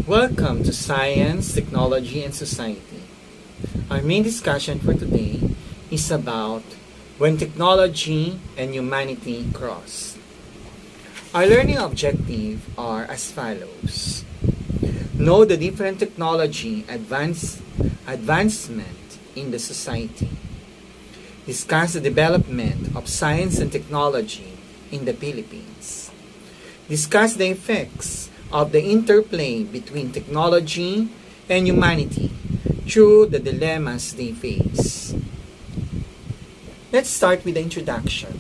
Welcome to Science, Technology, and Society. Our main discussion for today is about when technology and humanity cross. Our learning objectives are as follows. Know the different technology advancement in the society. Discuss the development of science and technology in the Philippines. Discuss the effects of the interplay between technology and humanity through the dilemmas they face. Let's start with the introduction.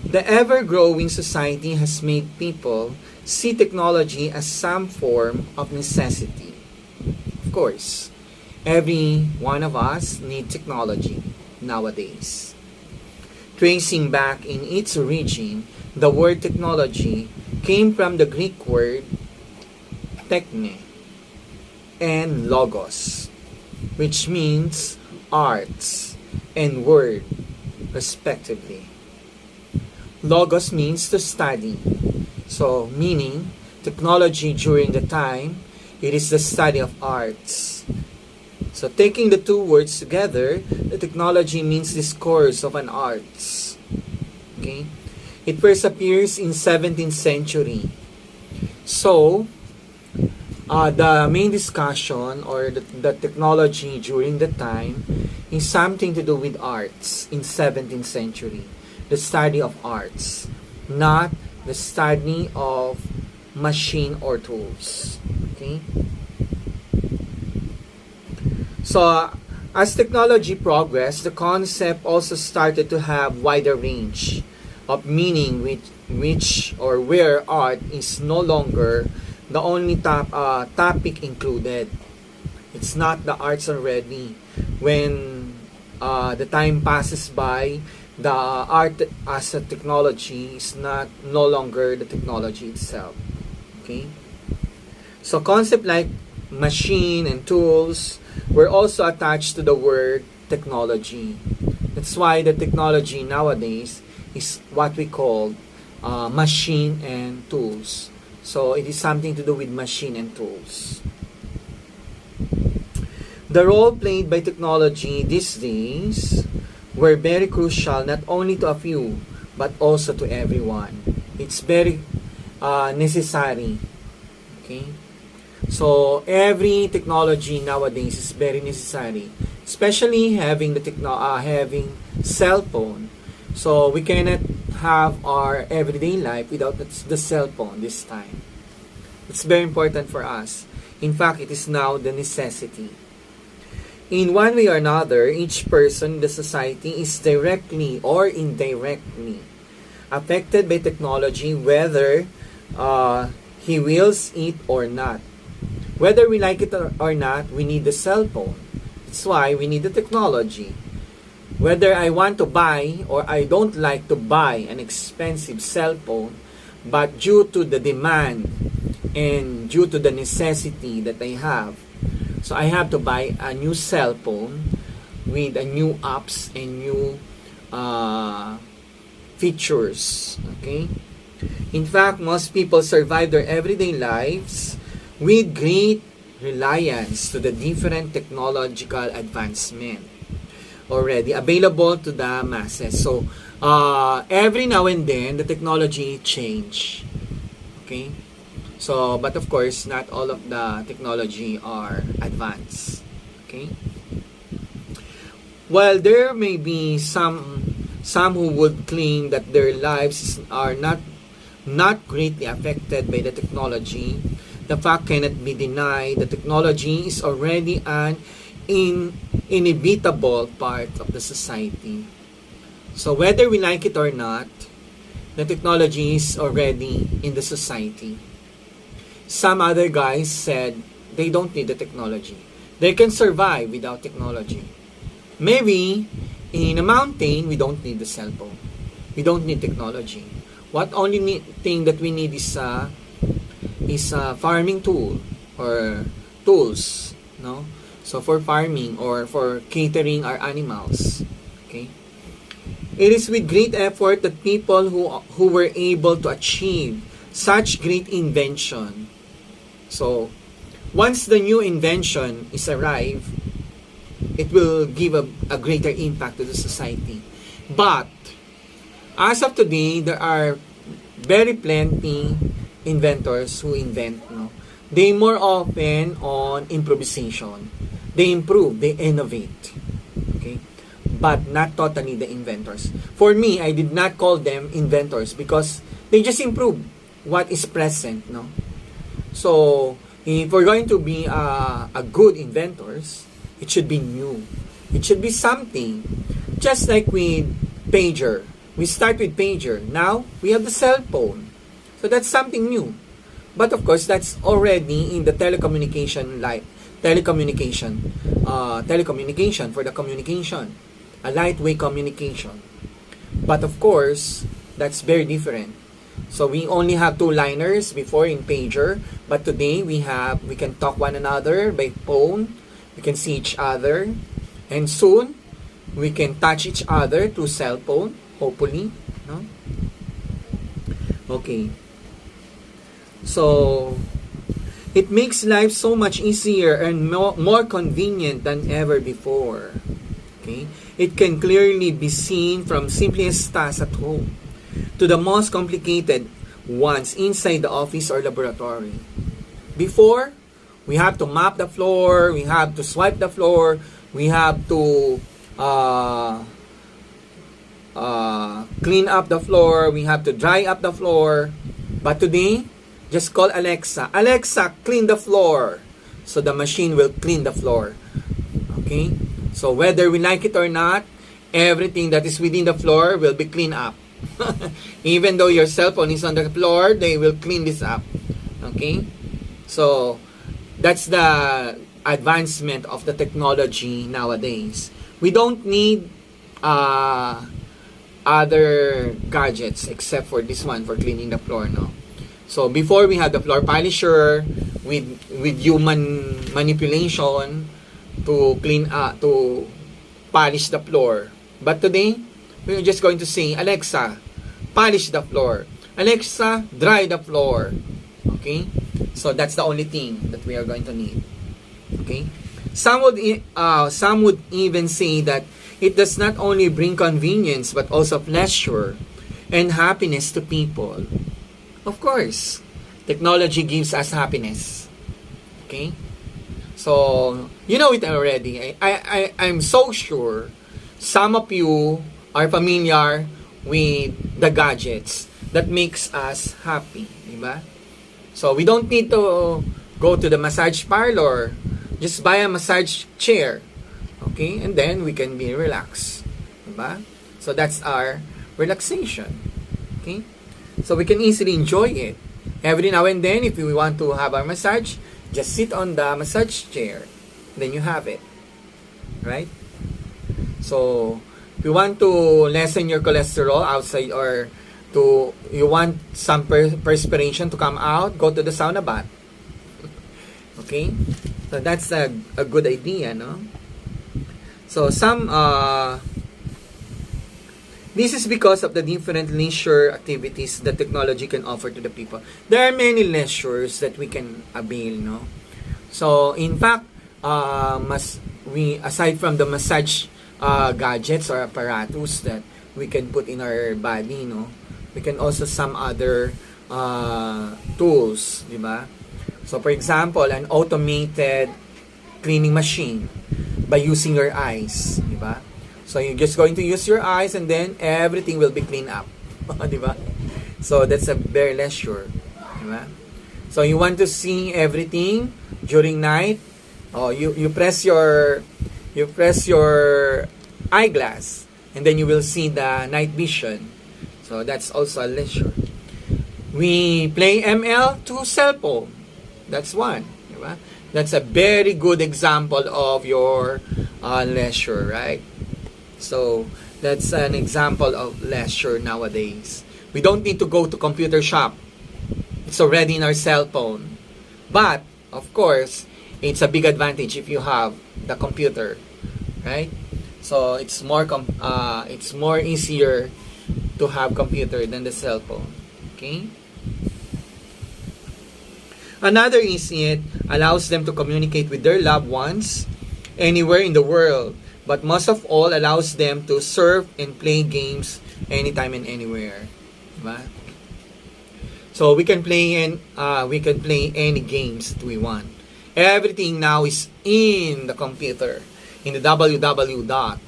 The ever-growing society has made people see technology as some form of necessity. Of course, every one of us needs technology nowadays. Tracing back in its origin, the word technology came from the Greek word techne and logos, which means arts and word, respectively. Logos means to study. So, meaning, technology during the time, it is the study of arts. So, taking the two words together, the technology means discourse of an arts. Okay? It first appears in 17th century. So, the main discussion or the technology during the time is something to do with arts in 17th century. The study of arts, not the study of machine or tools. Okay? So, as technology progressed, the concept also started to have wider range of meaning which or where art is no longer the only topic included. It's not the arts already. When the time passes by, the art as a technology is no longer the technology itself. Okay? So concept like machine and tools were also attached to the word technology. That's why the technology nowadays is what we call machine and tools. So it is something to do with machine and tools. The role played by technology these days were very crucial not only to a few but also to everyone. It's very necessary. Okay? So every technology nowadays is very necessary, especially having having cell phone. So we cannot have our everyday life without the cell phone this time. It's very important for us. In fact, it is now the necessity. In one way or another, each person in the society is directly or indirectly affected by technology, whether he wills it or not. Whether we like it or not, we need the cell phone. That's why we need the technology. Whether I want to buy or I don't like to buy an expensive cell phone, but due to the demand and due to the necessity that I have, so I have to buy a new cell phone with a new apps and new features. Okay? In fact, most people survive their everyday lives with great reliance to the different technological advancement already available to the masses. So, every now and then, the technology change. Okay? So, but of course, not all of the technology are advanced. Okay? While there may be some who would claim that their lives are not greatly affected by the technology, the fact cannot be denied that technology is already an inevitable part of the society. So whether we like it or not, the technology is already in the society. Some other guys said they don't need the technology. They can survive without technology. Maybe in a mountain, we don't need the cell phone. We don't need technology. What only thing that we need is a farming tool or tools, no? So for farming or for catering our animals. Okay? It is with great effort that people who were able to achieve such great invention. So, once the new invention is arrived, it will give a greater impact to the society. But, as of today, there are very plenty inventors who invent, no? They more often on improvisation. They improve, they innovate. Okay? But not totally the inventors. For me, I did not call them inventors because they just improve what is present, no? So, if we're going to be a good inventors, it should be new. It should be something. Just like with pager. We start with pager. Now, we have the cell phone. So, that's something new. But of course, that's already in the telecommunication for the communication. A lightweight communication. But of course, that's very different. So we only have two liners before in pager, but today we can talk one another by phone. We can see each other, and soon we can touch each other through cell phone. Hopefully, no? Okay. So it makes life so much easier and more convenient than ever before. Okay? It can clearly be seen from simplest tasks at home to the most complicated ones inside the office or laboratory. Before, we have to mop the floor, we have to swipe the floor, we have to clean up the floor, we have to dry up the floor. But today, just call Alexa. Alexa, clean the floor. So the machine will clean the floor. Okay? So whether we like it or not, everything that is within the floor will be cleaned up. Even though your cell phone is on the floor, they will clean this up. Okay? So that's the advancement of the technology nowadays. We don't need other gadgets except for this one for cleaning the floor, no? So before we had the floor polisher with human manipulation to polish the floor. But today, we're just going to say, Alexa, polish the floor. Alexa, dry the floor. Okay? So that's the only thing that we are going to need. Okay? Some would even say that it does not only bring convenience but also pleasure and happiness to people. Of course, technology gives us happiness. Okay? So, you know it already. I'm so sure some of you are familiar with the gadgets that makes us happy. Diba? So, we don't need to go to the massage parlor. Just buy a massage chair. Okay? And then we can be relaxed. Diba? So, that's our relaxation. Okay? So we can easily enjoy it. Every now and then, if we want to have our massage, just sit on the massage chair. Then you have it. Right? So, if you want to lessen your cholesterol outside or you want some perspiration to come out, go to the sauna bath. Okay? So that's a good idea, no? So this is because of the different leisure activities that technology can offer to the people. There are many leisures that we can avail, no? So, in fact, aside from the massage gadgets or apparatus that we can put in our body, no? We can also some other tools, di ba? So, for example, an automated cleaning machine by using your eyes, di ba? So, you're just going to use your eyes and then everything will be cleaned up. Diba? So, that's a very leisure. Diba? So, you want to see everything during night. You press your eyeglass and then you will see the night vision. So, that's also a leisure. We play ML to cell phone. That's one. Diba? That's a very good example of your leisure, right? So, that's an example of leisure nowadays. We don't need to go to computer shop. It's already in our cell phone. But, of course, it's a big advantage if you have the computer, right? So, it's more easier to have computer than the cell phone. Okay? Another is it allows them to communicate with their loved ones anywhere in the world. But most of all, allows them to surf and play games anytime and anywhere. Diba? So we can play any games that we want. Everything now is in the computer, in the www dot.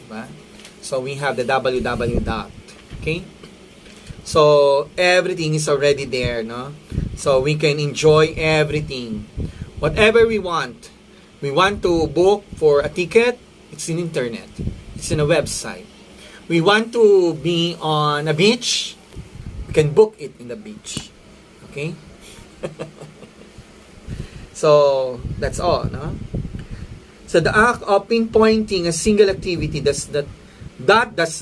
Diba? So we have the www dot. Okay? So everything is already there, no? So we can enjoy everything. Whatever we want. We want to book for a ticket, it's in internet. It's in a website. We want to be on a beach, we can book it in the beach. Okay? So that's all, no? So the act of pinpointing a single activity does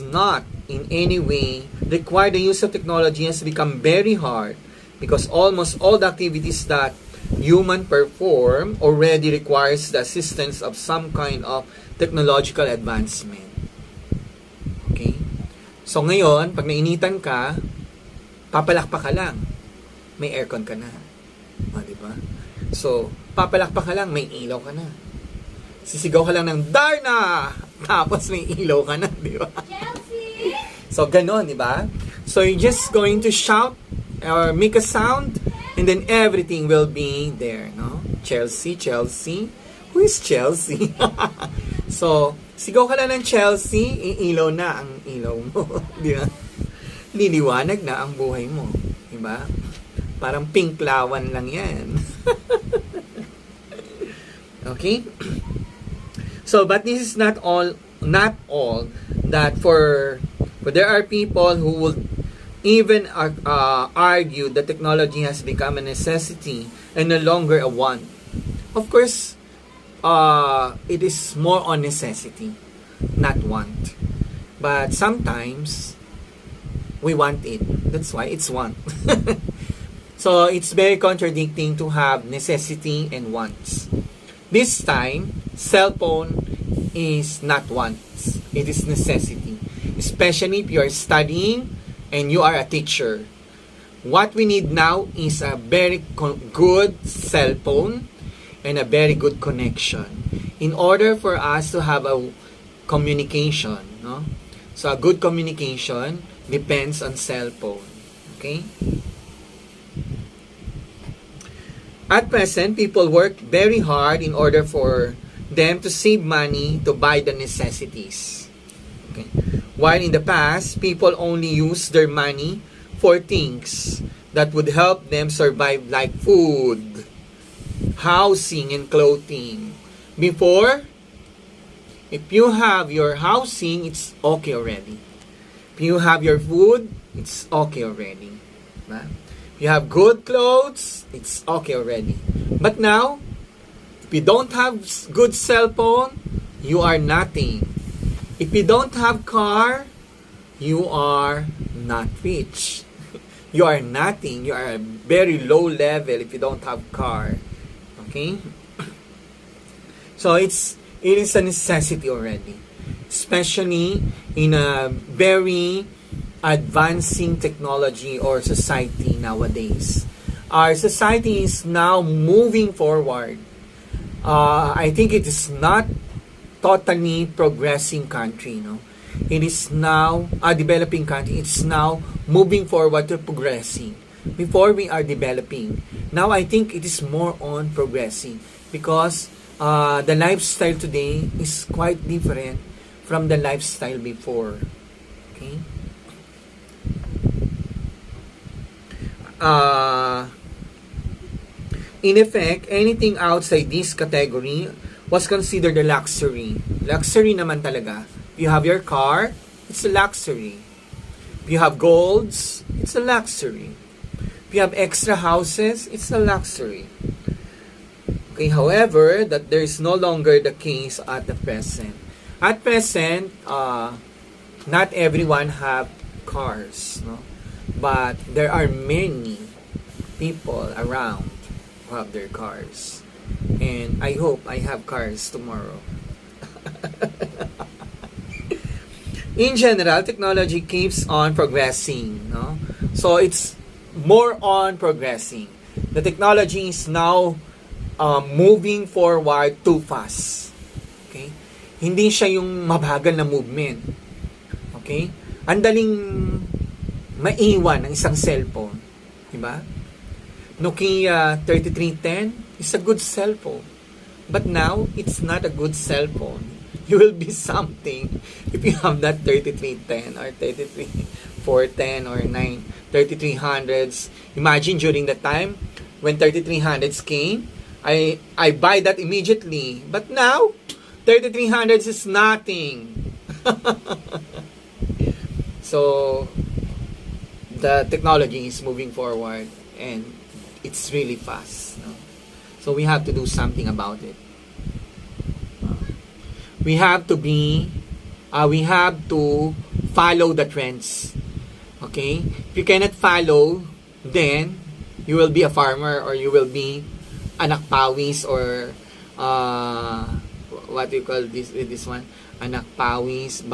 not in any way require the use of technology has become very hard because almost all the activities that human perform already requires the assistance of some kind of technological advancement. Okay? So ngayon, pag nainitan ka, papalakpak ka lang. May aircon ka na. O, diba? So, papalakpak ka lang, may ilaw ka na. Sisigaw ka lang ng Darna! Tapos may ilaw ka na, di ba? So, ganon, di ba? So, you're just going to shout or make a sound and then everything will be there, no? Chelsea. Who is Chelsea? So, sigaw ka lang ng Chelsea, iilaw na ang ilaw mo. Di ba? Liliwanag na ang buhay mo. Di ba? Parang pinklawan lang yan. Okay? So, but this is not all that for there are people who will even argue that technology has become a necessity and no longer a want. Of course, it is more on necessity, not want. But sometimes, we want it. That's why it's want. So, it's very contradicting to have necessity and wants. This time, cell phone is not wants. It is necessity. Especially if you are studying and you are a teacher. What we need now is a very good cell phone and a very good connection in order for us to have a communication. No? So, a good communication depends on cell phone. Okay? At present, people work very hard in order for them to save money to buy the necessities. Okay. While in the past, people only use their money for things that would help them survive like food, housing, and clothing. Before, if you have your housing, it's okay already. If you have your food, it's okay already. Right? If you have good clothes, it's okay already. But now, if you don't have good cell phone, you are nothing. If you don't have car, you are not rich. You are nothing. You are a very low level if you don't have car. Okay? So it is a necessity already. Especially in a very advancing technology or society nowadays. Our society is now moving forward. I think it is not totally progressing country, no? It is now a developing country. It's now moving forward to progressing. Before we are developing. Now I think it is more on progressing because the lifestyle today is quite different from the lifestyle before. Okay? In effect, anything outside this category was considered a luxury. Luxury naman talaga. If you have your car, it's a luxury. If you have golds, it's a luxury. If you have extra houses, it's a luxury. Okay, however, that there is no longer the case at the present. At present, not everyone have cars, no? But there are many people around who have their cars. And I hope I have cars tomorrow. In general, technology keeps on progressing. No? So it's more on progressing. The technology is now moving forward too fast. Okay? Hindi siya yung mabagal na movement. Okay? Ang daling maiwan ng isang cellphone. Diba? Nokia 3310 is a good cellphone. But now, it's not a good cellphone. You will be something if you have that 3310 or 410 or 3300s. Imagine during the time when 3300s came, I buy that immediately. But now, 3300s is nothing. So, the technology is moving forward and it's really fast. No? So, we have to do something about it. We have to follow the trends. Okay? If you cannot follow, then you will be a farmer or you will be anak pawis or what do you call this one? Anak pawis,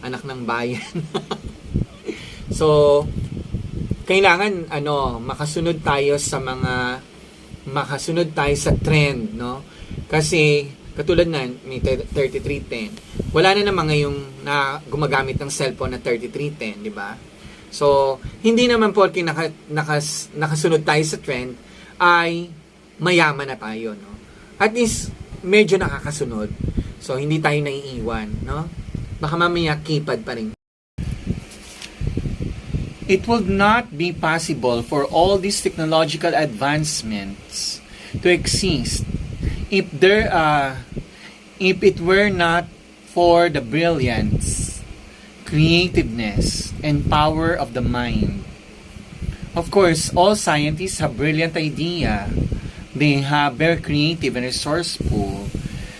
anak ng bayan. So, kailangan makasunod tayo sa trend, no? Kasi katulad na may 3310. Wala na naman ngayong na gumagamit ng cellphone na 3310, di ba? So, hindi naman porke nakasunod tayo sa trend ay mayaman na tayo, no? At least medyo nakakasunod. So, hindi tayo naiiwan, no? Baka mamaya keypad pa rin. It would not be possible for all these technological advancements to exist if it were not for the brilliance, creativeness, and power of the mind. Of course, all scientists have brilliant idea. They have very creative and resourceful.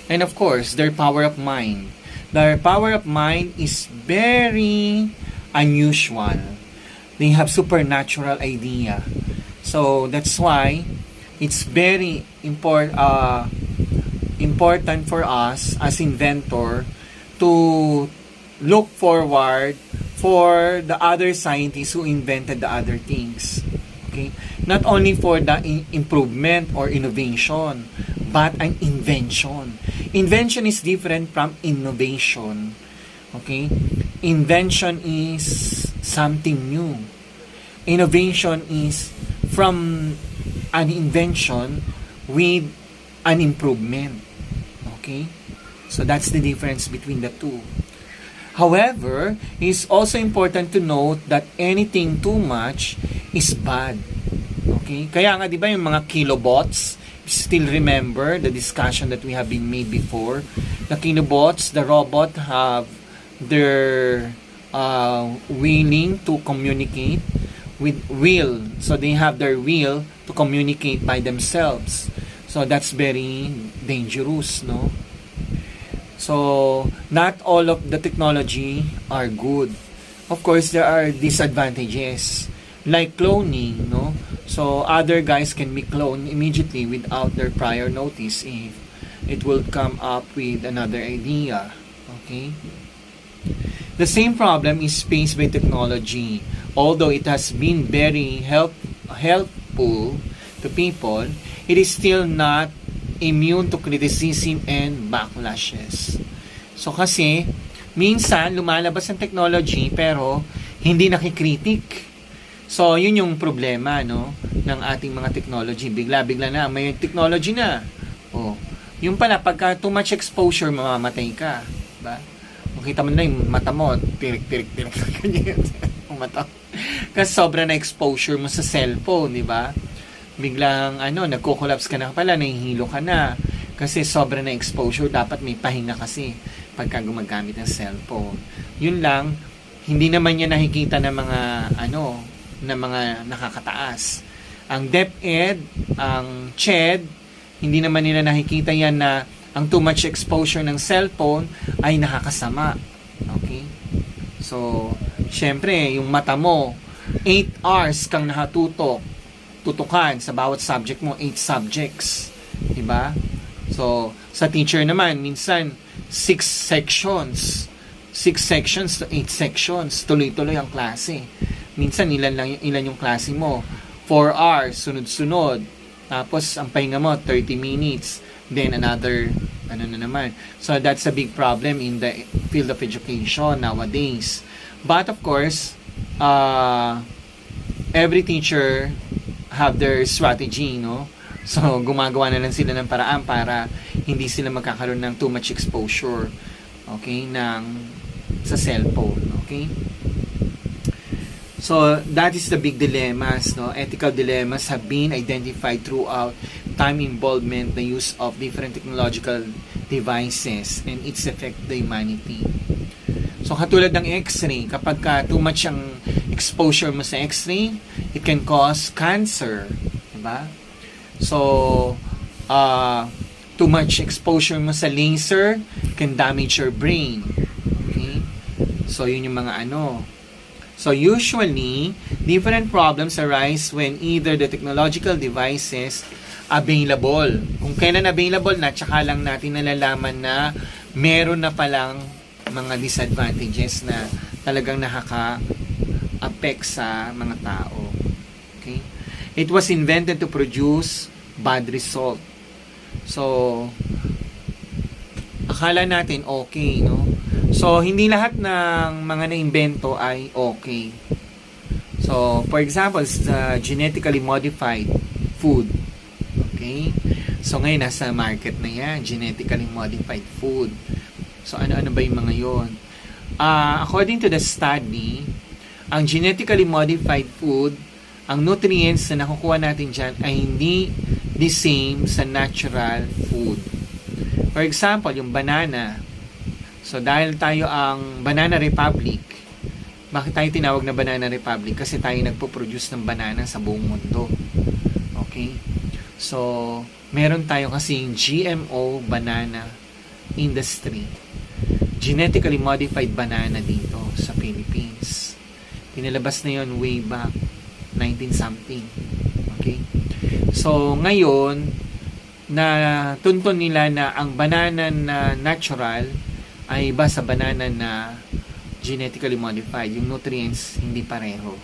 And of course, their power of mind. Their power of mind is very unusual. They have supernatural idea. So that's why it's very important for us as inventor to look forward for the other scientists who invented the other things. Okay? Not only for the improvement or innovation, but an invention. Invention is different from innovation. Okay? Invention is something new. Innovation is from an invention with an improvement. Okay? So that's the difference between the two. However, it's also important to note that anything too much is bad. Okay? Kaya nga, di ba yung mga kilobots, still remember the discussion that we have been made before. The kilobots, the robot have their willing to communicate with will. So they have their will to communicate by themselves. So that's very dangerous, no? So not all of the technology are good. Of course, there are disadvantages like cloning, no? So other guys can be cloned immediately without their prior notice if it will come up with another idea. Okay? The same problem is faced by technology. Although it has been very helpful to people, it is still not immune to criticism and backlashes. So kasi, minsan lumalabas ang technology pero hindi nakikritik. So yun yung problema, no, ng ating mga technology. Bigla-bigla na may technology na. Oh, yung pala pagka too much exposure mamamatay ka, ba? Makita mo na yung mata mo, tirik ganyan. Mata. Kasi sobra na exposure mo sa cellphone, di ba? Biglang nagko-collapse ka na pala, nahihilo ka na. Kasi sobra na exposure, dapat may pahinga kasi pagka gumagamit ng cellphone. Yun lang, hindi naman niya nakikita ng mga ng mga nakakataas. Ang DepEd, ang CHED, hindi naman nila nakikita yan na ang too much exposure ng cellphone ay nakakasama. Okay? So, syempre, yung mata mo, 8 hours kang tutukan sa bawat subject mo, 8 subjects. Diba? So, sa teacher naman, minsan, 6 sections to 8 sections. Tuloy-tuloy ang klase. Minsan, ilan yung klase mo? 4 hours, sunod-sunod. Tapos, ang pahinga mo, 30 minutes. Then, another, ano na naman. So, that's a big problem in the field of education nowadays. But, of course, every teacher have their strategy, no? So, gumagawa na lang sila ng paraan para hindi sila magkakaroon ng too much exposure, okay, sa cellphone, okay? So, that is the big dilemmas, no? Ethical dilemmas have been identified throughout time involvement, the use of different technological devices and its effect the humanity. So, katulad ng X-ray, kapag too much ang exposure mo sa X-ray, it can cause cancer, diba? So, too much exposure mo sa laser can damage your brain. Okay? So, yun yung mga ano. So, usually, different problems arise when either the technological devices available. Kung kailan available na, tsaka lang natin nalalaman na meron na palang mga disadvantages na talagang nakaka-affect sa mga tao. Okay? It was invented to produce bad result. So, akala natin okay, no? So, hindi lahat ng mga na-invento ay okay. So, for example, the genetically modified food. Okay? So, ngayon nasa market na yan, genetically modified food. So, ano-ano ba yung mga yon? According to the study, ang genetically modified food, ang nutrients na nakukuha natin dyan ay hindi the same sa natural food. For example, yung banana. So, dahil tayo ang Banana Republic, bakit tayo tinawag na Banana Republic? Kasi tayo nagpo-produce ng banana sa buong mundo. Okay? So, meron tayo kasing GMO banana industry. Genetically modified banana dito sa Philippines. Pinalabas na yon way back 19-something. Okay? So, ngayon, na tuntun nila na ang banana na natural ay iba sa banana na genetically modified. Yung nutrients, hindi pareho.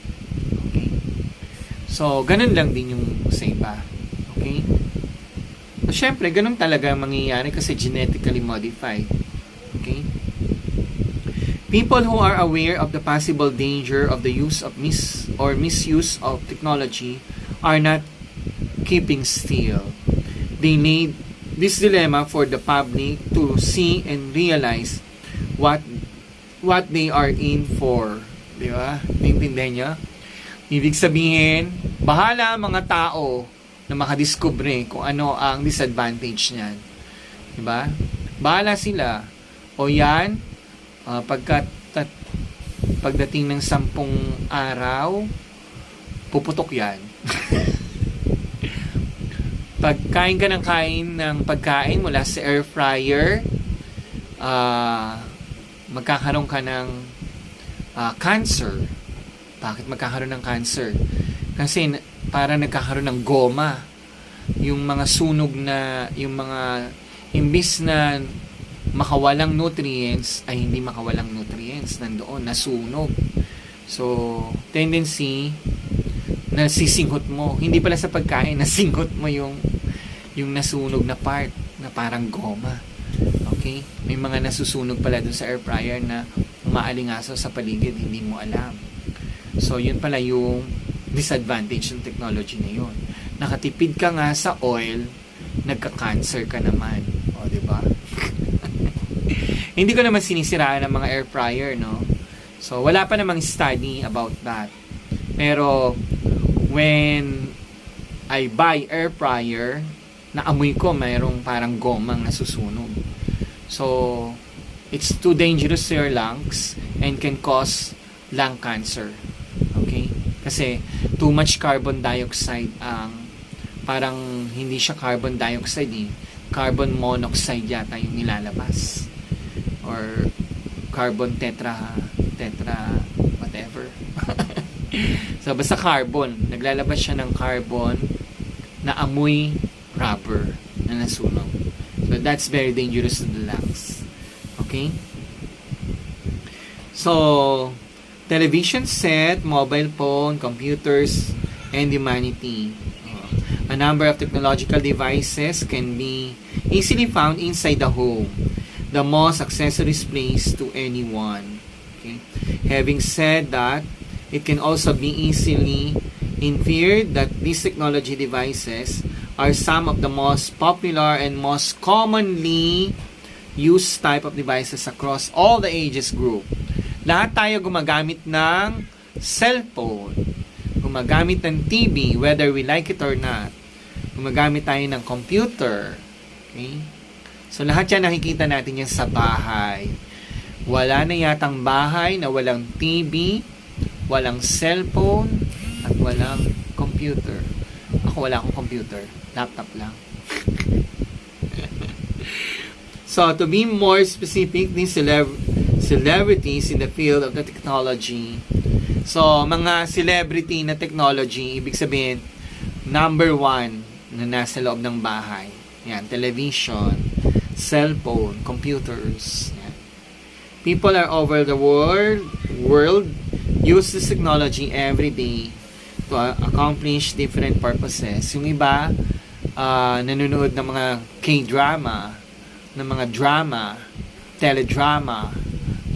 Okay? So, ganun lang din yung sa iba. Okay? So, syempre, ganun talaga mangyayari kasi genetically modified. Okay? People who are aware of the possible danger of the use of misuse of technology are not keeping still. They need this dilemma for the public to see and realize what they are in for. Di ba? Naintindihan niyo? Ibig sabihin, bahala mga tao na makadiskubre kung ano ang disadvantage niyan. Di ba? Bahala sila. O yan, pagdating ng 10 araw, puputok yan. Pagkain ka ng pagkain mula sa air fryer, magkakaroon ka ng cancer. Bakit magkakaroon ng cancer? Kasi para nagkakaroon ng goma. Yung mga sunog na, yung mga imbis na makawalang nutrients, ay hindi makawalang nutrients. Nandoon, nasunog. So, tendency na sisinghot mo. Hindi pala sa pagkain, nasinghot mo yung nasunog na part na parang goma. Okay? May mga nasusunog pala dun sa air fryer na umaalingaso sa paligid, hindi mo alam. So, yun pala yung disadvantage ng technology na yun. Nakatipid ka nga sa oil, nagka-cancer ka naman. O, diba? Hindi ko naman sinisiraan ng mga air fryer, no? So, wala pa namang study about that. Pero, when I buy air fryer, naamoy ko mayroong parang gomang nasusunog. So, it's too dangerous to your lungs and can cause lung cancer. Okay? Kasi, too much carbon dioxide ang, parang hindi siya carbon dioxide eh. Carbon monoxide yata yung nilalabas. Or, carbon whatever. So, basta carbon. Naglalabas siya ng carbon na amoy rubber na nasunog. So, that's very dangerous to the lungs. Okay? So, television set, mobile phone, computers, and humanity. A number of technological devices can be easily found inside the home, the most accessories place to anyone. Okay? Having said that, it can also be easily inferred that these technology devices are some of the most popular and most commonly used type of devices across all the ages group. Lahat tayo gumagamit ng cellphone, gumagamit ng TV, whether we like it or not. Gumagamit tayo ng computer. Okay? So, lahat yan nakikita natin yan sa bahay. Wala na yatang bahay na walang TV, walang cellphone, at walang computer. Ako wala akong computer. Laptop lang. So, to be more specific, these celebrities in the field of the technology. So, mga celebrity na technology, ibig sabihin, number 1 na nasa loob ng bahay. Yan, television, cellphone, computers. Yan. People are over the world use this technology every day to accomplish different purposes. Yung iba, nanonood ng mga K-drama, ng mga drama, teledrama.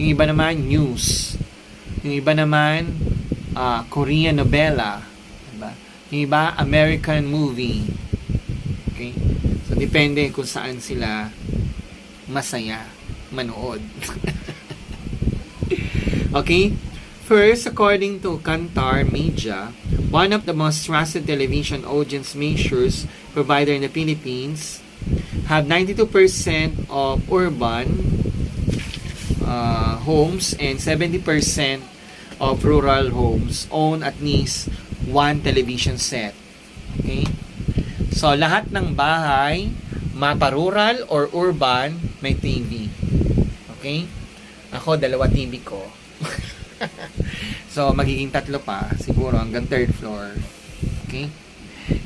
Yung iba naman, news. Yung iba naman, Korean novela. Diba? Yung iba, American movie. Okay? So, depende kung saan sila masaya manood. Okay? First, according to Kantar Media, one of the most trusted television audience measures provider in the Philippines, have 92% of urban homes and 70% of rural homes own at least one television set. Okay? So, lahat ng bahay, mapa-rural or urban, may TV. Okay? Ako, 2 TV ko. So, magiging 3 pa, siguro hanggang 3rd floor. Okay?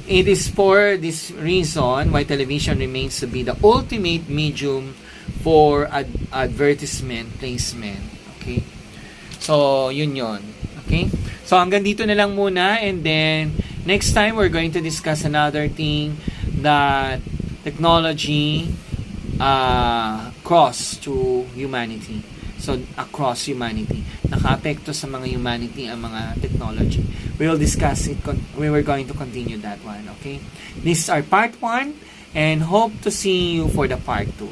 It is for this reason why television remains to be the ultimate medium for advertisement placement. Okay? So, yun. Okay? So, hanggang dito na lang muna, and then next time we're going to discuss another thing that technology cross to humanity. So, across humanity. Naka-apekto sa mga humanity ang mga technology. We will discuss it. We were going to continue that one. Okay? This is our part 1, and hope to see you for the part 2.